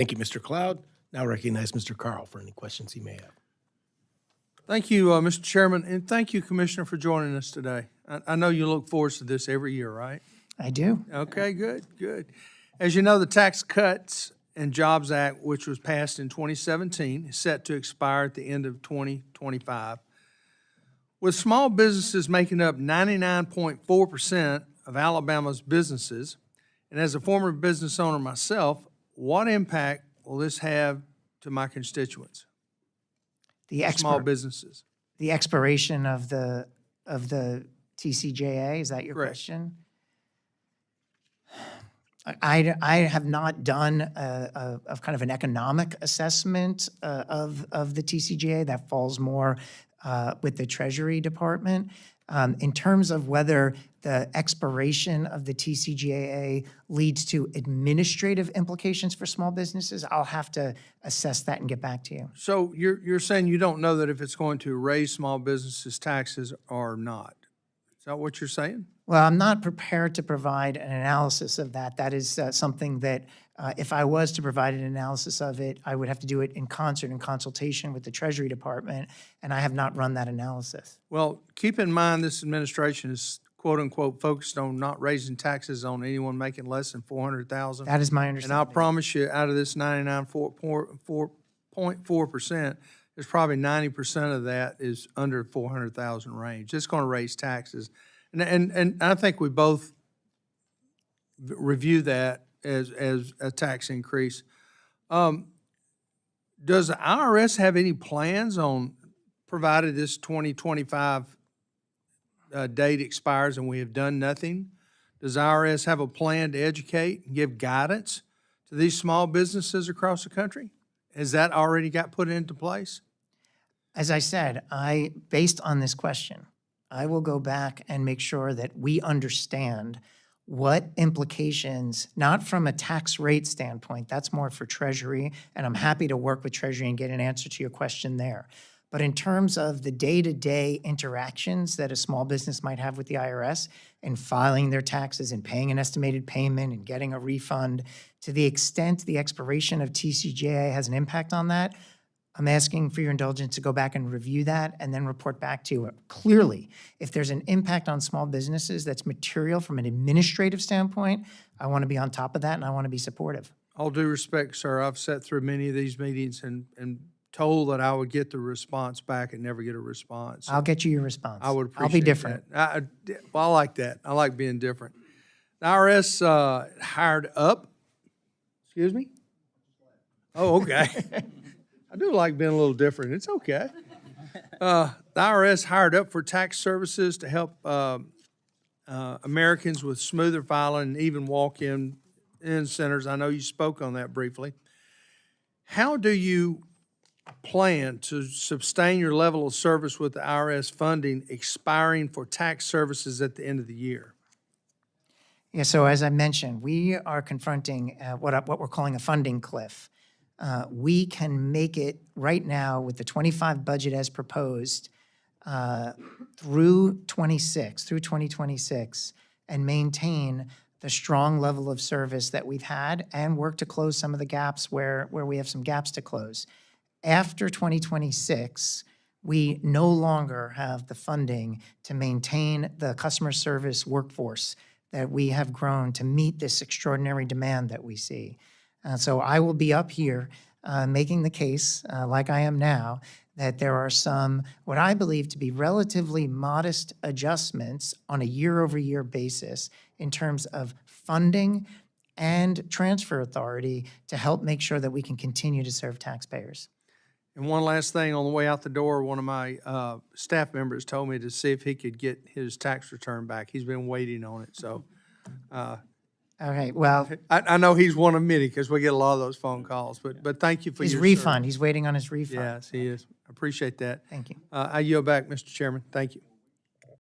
Thank you, Mr. Cloud. Now recognize Mr. Carl for any questions he may have. Thank you, Mr. Chairman, and thank you, Commissioner, for joining us today. I know you look forward to this every year, right? I do. Okay, good, good. As you know, the Tax Cuts and Jobs Act, which was passed in 2017, is set to expire at the end of 2025. With small businesses making up 99.4% of Alabama's businesses, and as a former business owner myself, what impact will this have to my constituents, small businesses? The expiration of the TCJA, is that your Correct. question? I have not done a kind of an economic assessment of the TCJA. That falls more with the Treasury Department. In terms of whether the expiration of the TCJA leads to administrative implications for small businesses, I'll have to assess that and get back to you. So you're saying you don't know that if it's going to raise small businesses' taxes or not? Is that what you're saying? Well, I'm not prepared to provide an analysis of that. That is something that if I was to provide an analysis of it, I would have to do it in concert and consultation with the Treasury Department, and I have not run that analysis. Well, keep in mind this administration is quote-unquote focused on not raising taxes on anyone making less than $400,000. That is my And I'll understanding. promise you, out of this 99.4%, there's probably 90% of that is under 400,000 range. It's going to raise taxes. And I think we both review that as a tax increase. Does the IRS have any plans on, provided this 2025 date expires and we have done nothing, does the IRS have a plan to educate and give guidance to these small businesses across the country? Has that already got put into place? As I said, based on this question, I will go back and make sure that we understand what implications, not from a tax rate standpoint, that's more for Treasury, and I'm happy to work with Treasury and get an answer to your question there. But in terms of the day-to-day interactions that a small business might have with the IRS and filing their taxes and paying an estimated payment and getting a refund, to the extent the expiration of TCJA has an impact on that, I'm asking for your indulgence to go back and review that and then report back to you. Clearly, if there's an impact on small businesses that's material from an administrative standpoint, I want to be on top of that and I want to be supportive. All due respect, sir, I've sat through many of these meetings and told that I would get the response back and never get a response. I'll get you your response. I would appreciate I'll be different. that. Well, I like that. I like being different. The IRS hired up. Excuse me? Oh, okay. I do like being a little different. It's okay. The IRS hired up for tax services to help Americans with smoother filing and even walk-in centers. I know you spoke on that briefly. How do you plan to sustain your level of service with the IRS funding expiring for tax services at the end of the year? Yeah, so as I mentioned, we are confronting what we're calling a funding cliff. We can make it right now with the 25 budget as proposed through 2026, and maintain the strong level of service that we've had and work to close some of the gaps where we have some gaps to close. After 2026, we no longer have the funding to maintain the customer service workforce that we have grown to meet this extraordinary demand that we see. So I will be up here making the case, like I am now, that there are some, what I believe to be relatively modest adjustments on a year-over-year basis in terms of funding and transfer authority to help make sure that we can continue to serve taxpayers. And one last thing, on the way out the door, one of my staff members told me to see if he could get his tax return back. He's been waiting on it, so. Okay, well, I know he's one of many because we get a lot of those phone calls, but thank you for his your refund, he's waiting on his refund. Yes, he is. I appreciate that. Thank you. I yield back, Mr. Chairman. Thank you.